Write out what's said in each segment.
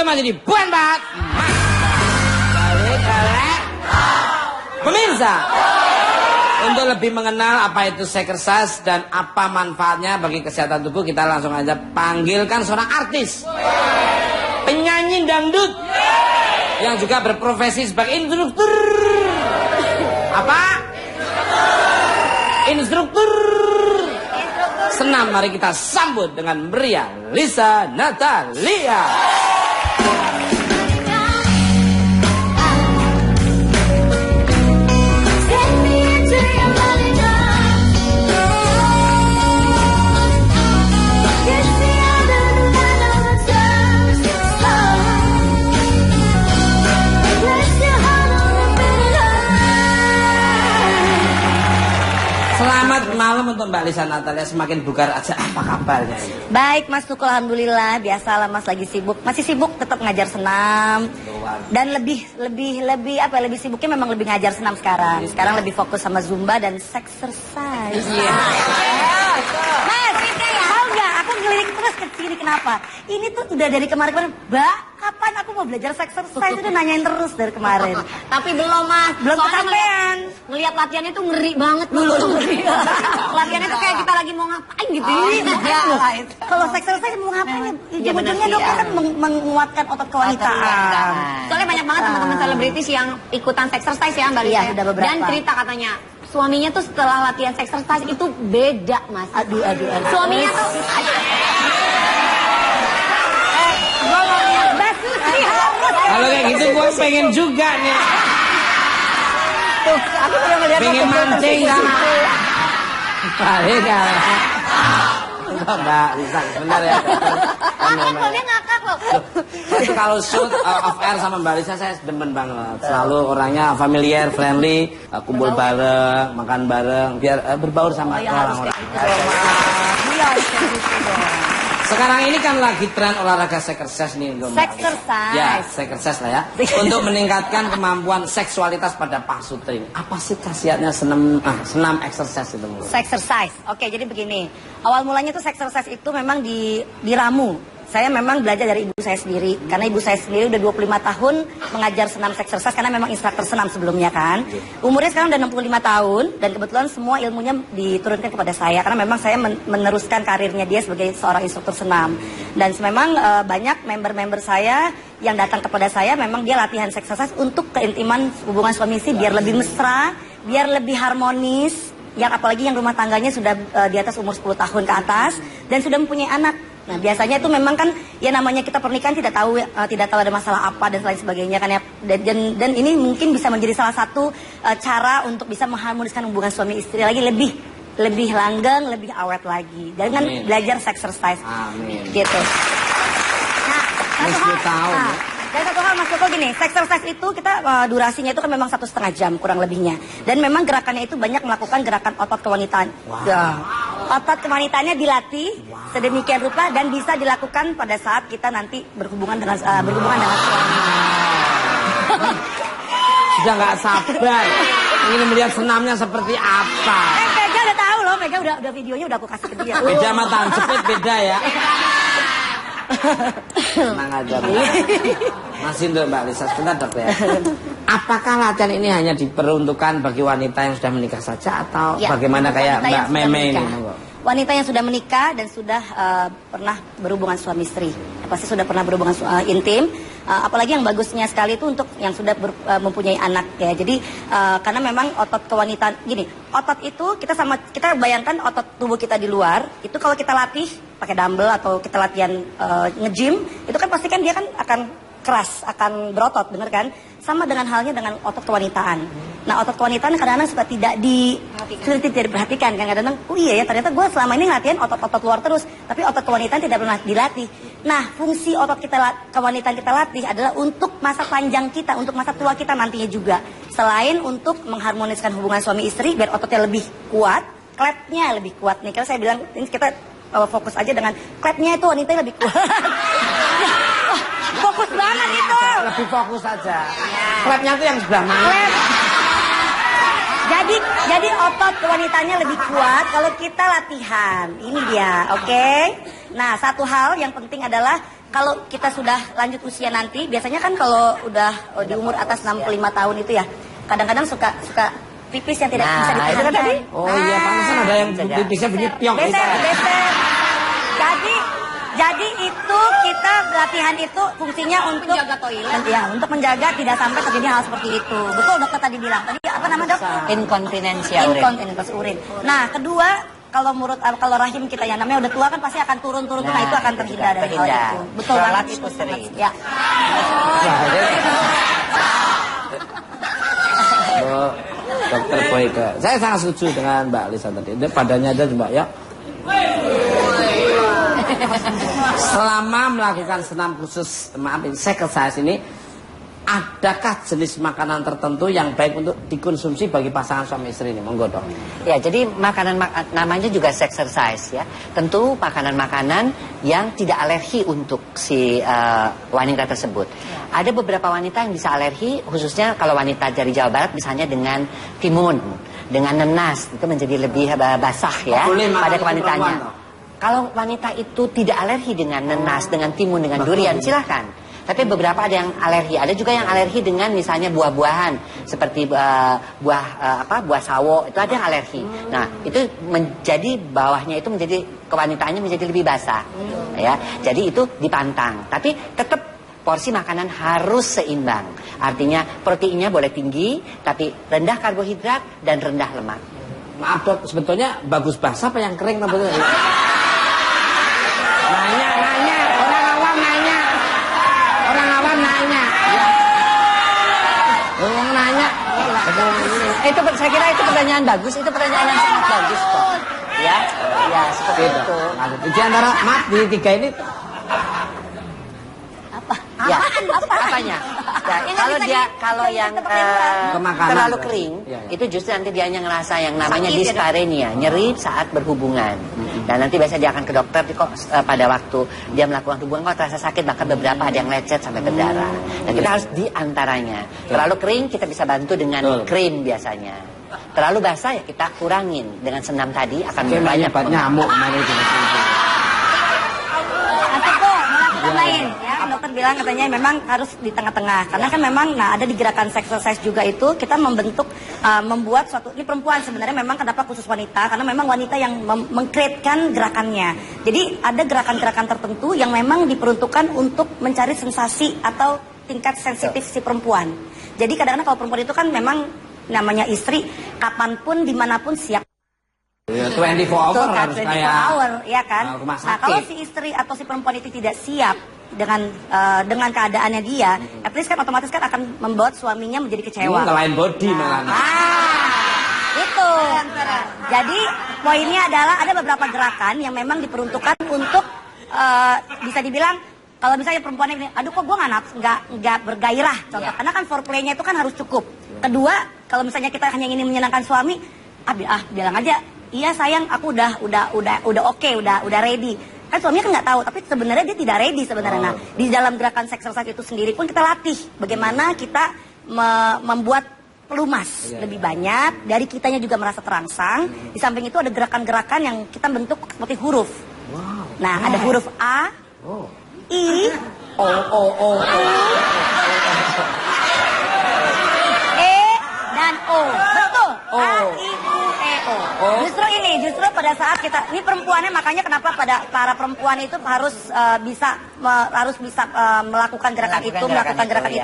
masih di Buan Bat. Pemirsa, untuk lebih mengenal apa itu exercise dan apa manfaatnya bagi kesehatan tubuh, kita langsung aja panggilkan seorang artis, penyanyi dangdut, yang juga berprofesi sebagai instruktur. Apa? Instruktur senam. Mari kita sambut dengan meriah Lisa Natalia. Selamat malam untuk Mbak Lisa Natalia, semakin bugar aja. Apa kabarnya? Baik Mas Tukul, alhamdulillah. Biasalah Mas, lagi sibuk. Masih sibuk tetap ngajar senam. Dan lebih sibuknya memang lebih ngajar senam sekarang. Sekarang lebih fokus sama Zumba dan exercise. Mas, tahu nggak? Aku ngelirik terus ke sini, kenapa? Ini tuh udah dari kemarin-kemarin, Mbak, kapan aku mau belajar exercise? Itu udah nanyain terus dari kemarin. Tapi belum, Mas. Belum kesampean. Ngelihat latihannya tuh ngeri banget dulu. Latihannya tuh kayak kita lagi mau ngapain gitu. Kalau exercise mau ngapain? Ujung-ujungnya dokter kan menguatkan otot kewanitaan. Soalnya banyak banget teman-teman selebritis yang ikutan exercise ya, Mbak Lisa. Iya, sudah beberapa. Dan cerita katanya suaminya tuh setelah latihan exercise itu beda, Mas. Aduh. Suaminya tuh Kalau kayak gitu gue pengen juga nih. Tuh, aku udah ngeliat pengen mancing kan. Balik kan. Mbak Lisa, sebentar ya. dia ngakak loh. Kalau shoot off air sama Mbak Lisa saya demen banget. Selalu orangnya familiar, friendly, kumpul bareng, makan bareng, biar berbaur sama orang-orang. Sekarang ini kan lagi tren olahraga exercise nih, exercise. Ya, exercise lah ya. Untuk meningkatkan kemampuan seksualitas pada Pak Sutri. Apa sih khasiatnya senam exercise itu? Exercise. Oke, jadi begini. Awal mulanya tuh exercise itu memang diramu. Saya memang belajar dari ibu saya sendiri. Karena ibu saya sendiri udah 25 tahun mengajar senam exercise. Karena memang instruktur senam sebelumnya kan. Umurnya sekarang udah 65 tahun. Dan kebetulan semua ilmunya diturunkan kepada saya. Karena memang saya meneruskan karirnya dia sebagai seorang instruktur senam. Dan memang banyak member-member saya yang datang kepada saya. Memang dia latihan exercise untuk keintiman hubungan suami istri. Biar lebih mesra, biar lebih harmonis. Yang apalagi yang rumah tangganya sudah di atas umur 10 tahun ke atas. Dan sudah mempunyai anak. Nah, biasanya itu memang kan ya namanya kita pernikahan tidak tahu ada masalah apa dan lain sebagainya kan ya. Dan ini mungkin bisa menjadi salah satu cara untuk bisa mengharmoniskan hubungan suami istri lagi lebih langgeng, lebih awet lagi dengan belajar exercise. Amin. Gitu. Nah, dan satu hal Mas Joko gini, exercise itu kita durasinya itu kan memang 1,5 jam kurang lebihnya. Dan memang gerakannya itu banyak melakukan gerakan otot kewanitaan. Otot kewanitaannya dilatih sedemikian rupa dan bisa dilakukan pada saat kita nanti berhubungan dengan suami. Sudah nggak sabar ingin melihat senamnya seperti apa. Mega udah tahu loh, Mega udah videonya udah aku kasih ke dia. Beda sama tangan cepet beda ya. Tenang aja Mbak. Masih untuk Mbak Lisa sebentar dok ya. Apakah latihan ini hanya diperuntukkan bagi wanita yang sudah menikah saja atau bagaimana kayak Mbak Meme ini? Wanita yang sudah menikah dan sudah pernah berhubungan suami istri, pasti sudah pernah berhubungan intim. Apalagi yang bagusnya sekali itu untuk yang sudah mempunyai anak ya. Jadi karena memang otot kewanitaan gini, otot itu kita bayangkan otot tubuh kita di luar itu kalau kita latih pakai dumbbell atau kita latihan nge-gym itu kan pasti kan dia kan akan keras, akan berotot, bener kan? Sama dengan halnya dengan otot kewanitaan. Nah, otot kewanitaan kadang-kadang suka tidak diperhatikan. Kadang-kadang, oh iya ya, ternyata gue selama ini latihan otot-otot luar terus, tapi otot kewanitaan tidak pernah dilatih. Nah, fungsi otot kewanitaan kita latih adalah untuk masa panjang kita, untuk masa tua kita nantinya juga. Selain untuk mengharmoniskan hubungan suami istri, biar ototnya lebih kuat, klepnya lebih kuat nih. Karena saya bilang, ini kita fokus aja dengan klepnya itu wanitanya lebih kuat. Fokus banget itu. Lebih fokus aja. Klepnya tuh yang sebelah mana? Klep. Jadi otot kewanitanya lebih kuat kalau kita latihan. Ini dia, oke? Nah, satu hal yang penting adalah kalau kita sudah lanjut usia nanti, biasanya kan kalau udah di umur atas 65 tahun itu ya, kadang-kadang suka pipis yang tidak bisa diperhatikan. Oh iya, pantesan ada yang pipisnya bunyi piong. Beser. Jadi itu kita latihan itu fungsinya untuk menjaga toilet. Ya, untuk menjaga tidak sampai terjadi hal seperti itu. Betul dokter tadi bilang. Tadi apa nama dok? Inkontinensia urin. Inkontinensi urin. Nah, kedua kalau rahim kita yang namanya udah tua kan pasti akan turun-turun. Nah, itu akan terhindar dari hal itu. Betul banget itu sering. Ya. Oh, Dokter Boyke. Saya sangat setuju dengan Mbak Lisa tadi. Itu padanya aja Mbak ya. Selama melakukan senam khusus, exercise ini, adakah jenis makanan tertentu yang baik untuk dikonsumsi bagi pasangan suami istri ini? Monggo dok. Ya, jadi namanya juga exercise ya. Tentu makanan-makanan yang tidak alergi untuk si wanita tersebut. Ada beberapa wanita yang bisa alergi, khususnya kalau wanita dari Jawa Barat misalnya dengan timun, dengan nenas, itu menjadi lebih basah ya pada kewanitanya. Kalau wanita itu tidak alergi dengan nenas, dengan timun, dengan durian, silahkan. Tapi beberapa ada yang alergi. Ada juga yang alergi dengan misalnya buah-buahan seperti buah sawo, itu ada yang alergi. Nah, itu menjadi bawahnya itu menjadi kewanitaannya menjadi lebih basah. Ya. Jadi itu dipantang. Tapi tetap porsi makanan harus seimbang. Artinya proteinnya boleh tinggi, tapi rendah karbohidrat dan rendah lemak. Maaf dok, sebetulnya bagus basah apa yang kering? Nanya, orang awam nanya. Orang nanya. Itu saya kira itu pertanyaan bagus, itu pertanyaan yang sangat bagus kok. Ya, seperti itu. Di antara di tiga ini Ya, apanya? Ya, kalau yang terlalu kering, itu justru nanti dia hanya ngerasa yang namanya disparenia, nyeri saat berhubungan. Dan nanti biasanya dia akan ke dokter kok pada waktu dia melakukan hubungan kok terasa sakit, bahkan beberapa ada yang lecet sampai berdarah. Dan kita harus di antaranya. Terlalu kering kita bisa bantu dengan krim biasanya. Terlalu basah ya kita kurangin dengan senam tadi akan banyak nyamuk. Lain ya, dokter bilang katanya memang harus di tengah-tengah karena kan memang ada di gerakan exercise juga itu kita membuat suatu ini perempuan sebenarnya memang kenapa khusus wanita karena memang wanita yang mengkreatkan gerakannya. Jadi ada gerakan-gerakan tertentu yang memang diperuntukkan untuk mencari sensasi atau tingkat sensitif si perempuan. Jadi kadang-kadang kalau perempuan itu kan memang namanya istri kapanpun dimanapun siap. 24 hour harus 24 kayak hour, ya kan? rumah Nah, sakit. kalau si istri atau si perempuan itu tidak siap dengan keadaannya dia, at least kan otomatis kan akan membuat suaminya menjadi kecewa. Ngelain body malah. Itu. Jadi poinnya adalah ada beberapa gerakan yang memang diperuntukkan untuk bisa dibilang kalau misalnya perempuan ini, aduh kok gue nggak bergairah, contoh, karena kan foreplaynya itu kan harus cukup. Kedua, kalau misalnya kita hanya ingin menyenangkan suami, bilang aja. Iya sayang, aku udah oke, udah ready. Kan suaminya kan nggak tahu, tapi sebenarnya dia tidak ready sebenarnya. Nah, di dalam gerakan exercise itu sendiri pun kita latih bagaimana kita membuat pelumas lebih banyak, dari kitanya juga merasa terangsang. Di samping itu ada gerakan-gerakan yang kita bentuk seperti huruf. Nah, ada huruf A, I, O. E, dan O. Betul. A, I, U, E, O. Justru pada saat kita ini perempuannya, makanya kenapa pada para perempuan itu harus bisa melakukan gerakan itu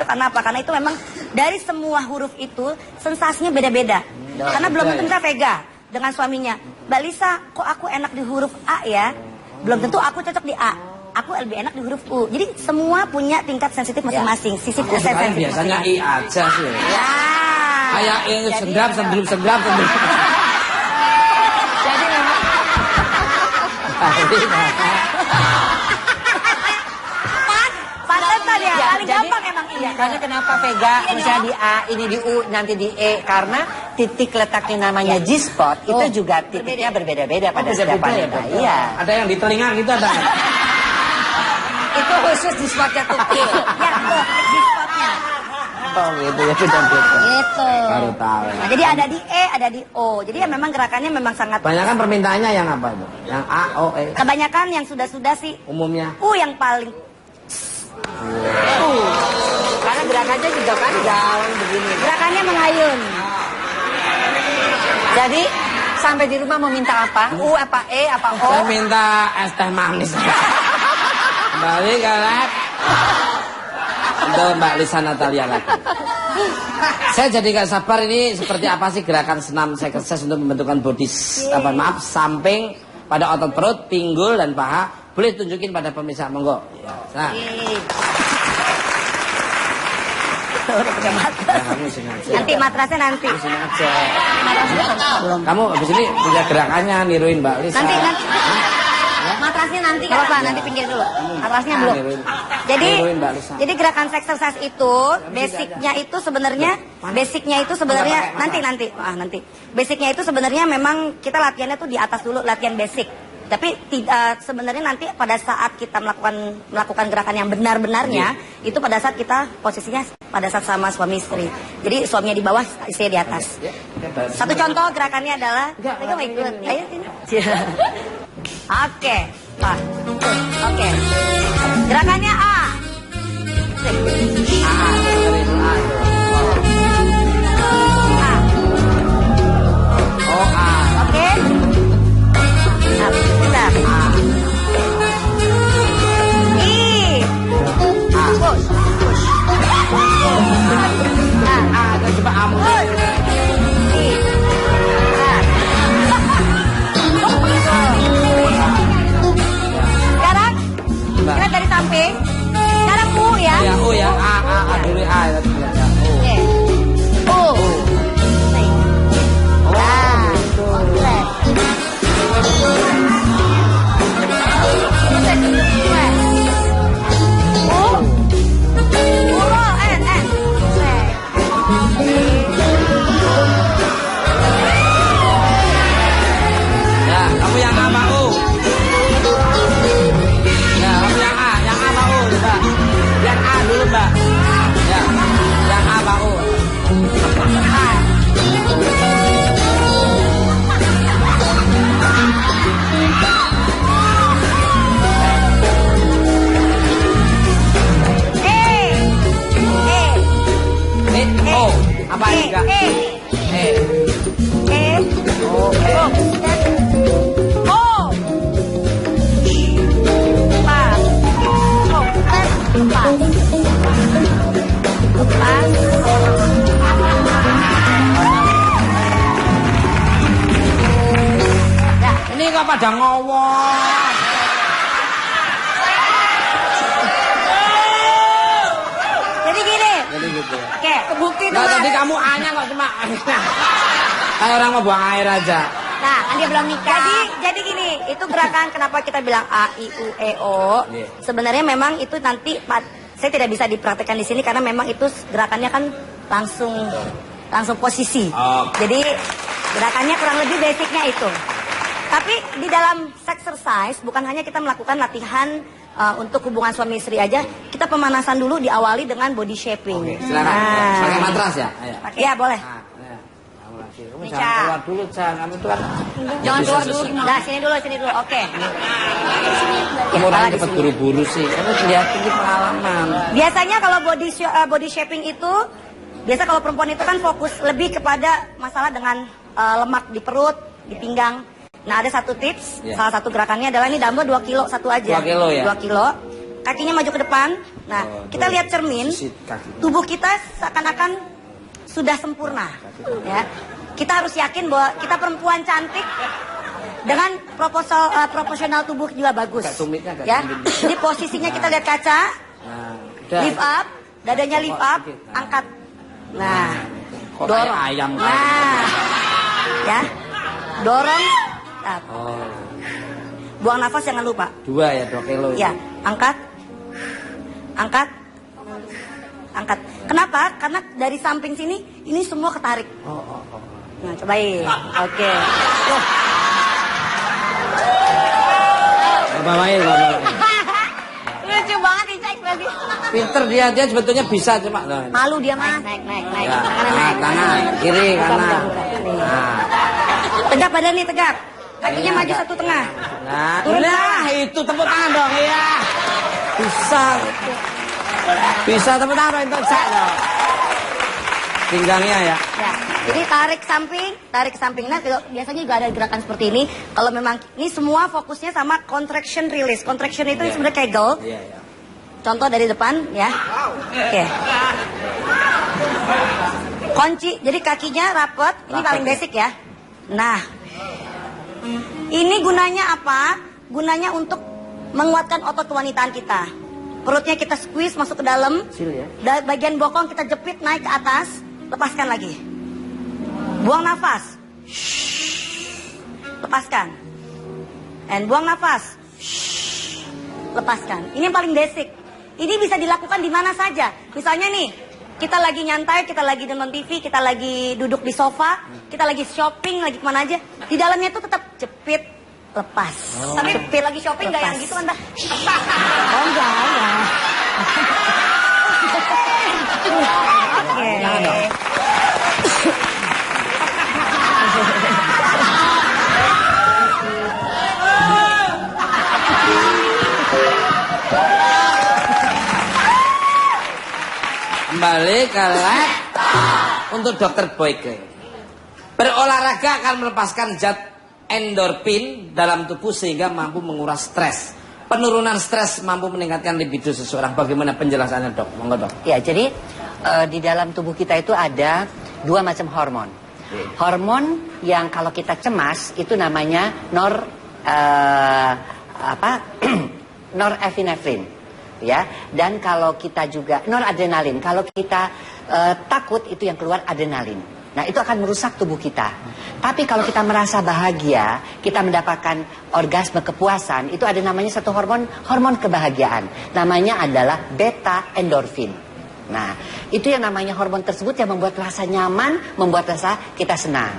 karena apa? Karena itu memang dari semua huruf itu sensasinya beda-beda. Karena belum tentu kita vega dengan suaminya. Mbak Lisa, kok aku enak di huruf A ya? Belum tentu aku cocok di A. Aku lebih enak di huruf U. Jadi semua punya tingkat sensitif masing-masing. Sisi sensitif biasanya I aja sih. Ya. Kayak ini senggap. Jadi memang pantesan ya, paling gampang emang iya. Karena kenapa Vega misalnya di A, ini di U, nanti di E, karena titik letaknya namanya G-spot itu juga titiknya berbeda-beda pada setiap wanita. Iya. Ada yang di telinga gitu ada. Itu khusus G-spotnya kecil. Ya, tuh, G-spotnya. Oh gitu ya, sudah gitu. Gitu. Baru tahu. Nah, jadi ada di E, ada di O. Jadi ya memang gerakannya memang sangat. Banyakan permintaannya yang apa itu? Yang A, O, E. Kebanyakan yang sudah-sudah sih Umumnya. U yang paling Karena gerakannya juga kan jalan begini. Gerakannya mengayun. Jadi sampai di rumah mau minta apa? U apa E apa O? Saya minta es teh manis. Kembali ke lab. Untuk Mbak Lisa Natalia lagi. Saya jadi gak sabar, ini seperti apa sih gerakan senam exercise untuk membentukkan body samping pada otot perut, pinggul dan paha. Boleh tunjukin pada pemirsa, monggo. Nah. Kamu sini aja. Nanti matrasnya nanti. Sini aja. Matrasnya belum. Kamu habis ini punya gerakannya niruin Mbak Lisa. Nanti. Matrasnya nanti kalau Pak, nanti pinggir dulu. Matrasnya belum. Niruin Mbak Lisa. Jadi gerakan exercise itu basicnya itu sebenarnya nanti. Basicnya itu sebenarnya memang kita latihannya tuh di atas dulu, latihan basic. Tapi sebenarnya nanti pada saat kita melakukan gerakan yang benar-benarnya itu pada saat kita posisinya pada saat sama suami istri. Jadi suaminya di bawah, istri di atas. Satu contoh gerakannya adalah Tega mau ikut. Ayo sini. Oke, Pak. Oke. Gerakannya A. Oke. Bentar. Sekarang kita dari samping. Sekarang U ya. Ya, U ya. A dulu A. Oke. U. Kamu yang A sama U. Ya, kamu yang A sama U, Mbak. Yang A dulu, Mbak. Ya, yang A sama U. O, apa ini enggak? Ini kok pada ngowong. Jadi gini. Jadi gitu. Oke, bukti itu. Nah, Mas. tadi kamu A-nya kok cuma kayak orang mau buang air aja. Nah, kan dia belum nikah. Jadi gini, itu gerakan kenapa kita bilang A, I, U, E, O. Yeah. Sebenarnya memang itu nanti saya tidak bisa dipraktekkan di sini karena memang itu gerakannya kan langsung posisi. Jadi gerakannya kurang lebih basicnya itu. Tapi di dalam exercise bukan hanya kita melakukan latihan untuk hubungan suami istri aja, kita pemanasan dulu diawali dengan body shaping. Oke, silakan. Pakai matras ya? Ayo. Ya, boleh. Kamu jangan keluar dulu, kamu itu kan. Jangan keluar dulu. Nah, sini dulu. Oke. Kamu orangnya cepat buru-buru sih. Kamu lihat tinggi pengalaman. Biasanya kalau body shaping itu, biasa kalau perempuan itu kan fokus lebih kepada masalah dengan lemak di perut, di pinggang. Nah, ada satu tips, salah satu gerakannya adalah ini dumbbell 2 kilo satu aja. 2 kilo ya? 2 kilo. Kakinya maju ke depan. Nah, kita lihat cermin, tubuh kita seakan-akan sudah sempurna. Ya. Kita harus yakin bahwa kita perempuan cantik dengan proporsional tubuh juga bagus. Ya. Jadi posisinya kita lihat kaca, lift up, dadanya lift up, angkat. Nah, dorong. Ayam. Nah, ya, dorong. Buang nafas jangan lupa. 2 ya, 2 kilo. Ya, angkat. Kenapa? Karena dari samping sini ini semua ketarik. Nah, cobain. Oke. Bawain. Lucu banget ini ekspresi. Pinter dia sebetulnya bisa cuma. Malu dia Mas. Naik. Ya, kanan, kiri, kanan. Nah. Tegap badan nih, tegap. Kakinya maju 1 tengah. Nah, itu tepuk tangan dong ya. Bisa. Bisa tepuk tangan untuk saya. Pinggangnya ya. Ya. Jadi tarik samping. Nah, biasanya juga ada gerakan seperti ini. Kalau memang ini semua fokusnya sama contraction release. Contraction itu sebenarnya kegel. Iya, iya. Contoh dari depan ya. Oke. Kunci, jadi kakinya rapet. Ini Rapet, paling ya. basic ya. Nah, ini gunanya apa? Gunanya untuk menguatkan otot kewanitaan kita. Perutnya kita squeeze masuk ke dalam. Kecil ya. Bagian bokong kita jepit naik ke atas. Lepaskan lagi. Buang nafas. Lepaskan. And buang nafas. Lepaskan. Ini yang paling basic. Ini bisa dilakukan di mana saja. Misalnya nih, kita lagi nyantai, kita lagi nonton TV, kita lagi duduk di sofa, kita lagi shopping, lagi kemana aja. Di dalamnya itu tetap jepit, lepas. Tapi jepit lagi shopping nggak yang gitu anda? Oh enggak. Oke. Jangan dong. Kembali ke lab untuk Dokter Boyke. Berolahraga akan melepaskan zat endorfin dalam tubuh sehingga mampu menguras stres. Penurunan stres mampu meningkatkan libido seseorang. Bagaimana penjelasannya dok? Monggo dok. Ya, jadi di dalam tubuh kita itu ada dua macam hormon. Hormon yang kalau kita cemas itu namanya norepinefrin, ya. Dan kalau kita juga noradrenalin. Kalau kita takut itu yang keluar adrenalin. Nah, itu akan merusak tubuh kita. Tapi kalau kita merasa bahagia, kita mendapatkan orgasme kepuasan, itu ada namanya satu hormon kebahagiaan. Namanya adalah beta endorfin. Nah, itu yang namanya hormon tersebut yang membuat rasa nyaman, membuat rasa kita senang.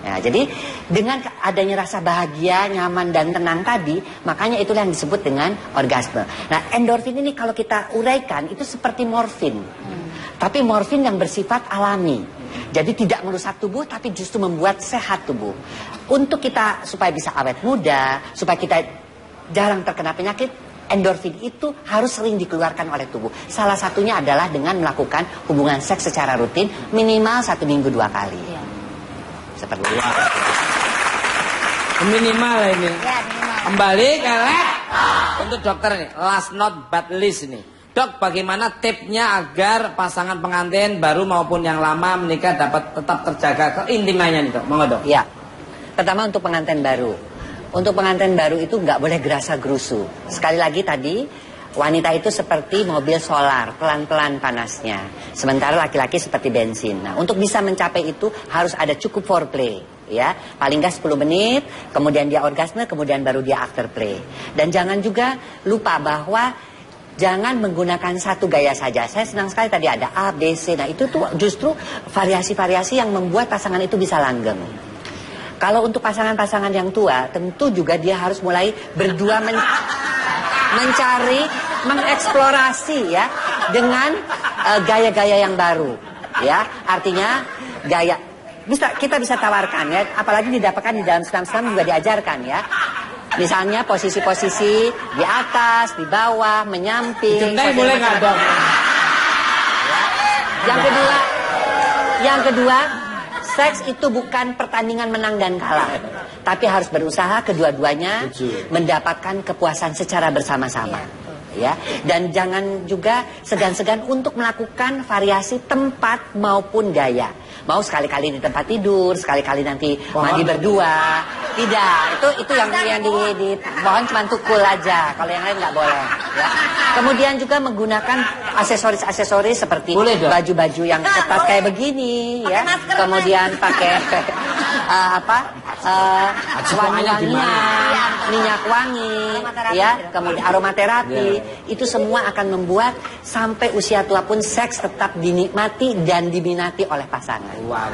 Ya, jadi dengan adanya rasa bahagia, nyaman dan tenang tadi, makanya itulah yang disebut dengan orgasme. Nah, endorfin ini kalau kita uraikan itu seperti morfin. Tapi morfin yang bersifat alami. Jadi tidak merusak tubuh tapi justru membuat sehat tubuh. Untuk kita supaya bisa awet muda, supaya kita jarang terkena penyakit, endorfin itu harus sering dikeluarkan oleh tubuh. Salah satunya adalah dengan melakukan hubungan seks secara rutin minimal 1 minggu 2 kali. Iya. Seperti itu. Minimal ini. Ya, minimal. Kembali ke lab untuk dokter nih. Last not but least ini. Dok, bagaimana tipsnya agar pasangan pengantin baru maupun yang lama menikah dapat tetap terjaga keintimannya nih dok? Monggo dok. Ya, pertama untuk pengantin baru. Untuk pengantin baru itu nggak boleh gerasa gerusu. Sekali lagi tadi, wanita itu seperti mobil solar, pelan-pelan panasnya. Sementara laki-laki seperti bensin. Nah, untuk bisa mencapai itu harus ada cukup foreplay. Ya, paling nggak 10 menit, kemudian dia orgasme, kemudian baru dia afterplay. Dan jangan juga lupa bahwa jangan menggunakan satu gaya saja. Saya senang sekali tadi ada A, B, C. Nah, itu tuh justru variasi-variasi yang membuat pasangan itu bisa langgeng. Kalau untuk pasangan-pasangan yang tua, tentu juga dia harus mulai berdua mencari, mengeksplorasi ya dengan gaya-gaya yang baru. Ya, artinya gaya kita bisa tawarkan ya, apalagi didapatkan di dalam senam-senam juga diajarkan ya. Misalnya posisi-posisi di atas, di bawah, menyamping. Jendai boleh nggak dok? Yang kedua, seks itu bukan pertandingan menang dan kalah, tapi harus berusaha kedua-duanya mendapatkan kepuasan secara bersama-sama. Ya, dan jangan juga segan-segan untuk melakukan variasi tempat maupun gaya. Mau sekali-kali di tempat tidur, sekali-kali nanti mandi berdua. Tidak, itu yang di pohon cuma tukul aja. Kalau yang lain nggak boleh. Ya. Kemudian juga menggunakan aksesoris-aksesoris seperti baju-baju yang ketat kayak begini, ya. Kemudian pakai wangi-wangian, minyak wangi, ya. Kemudian aromaterapi. Itu semua akan membuat sampai usia tua pun seks tetap dinikmati dan diminati oleh pasangan. Wow.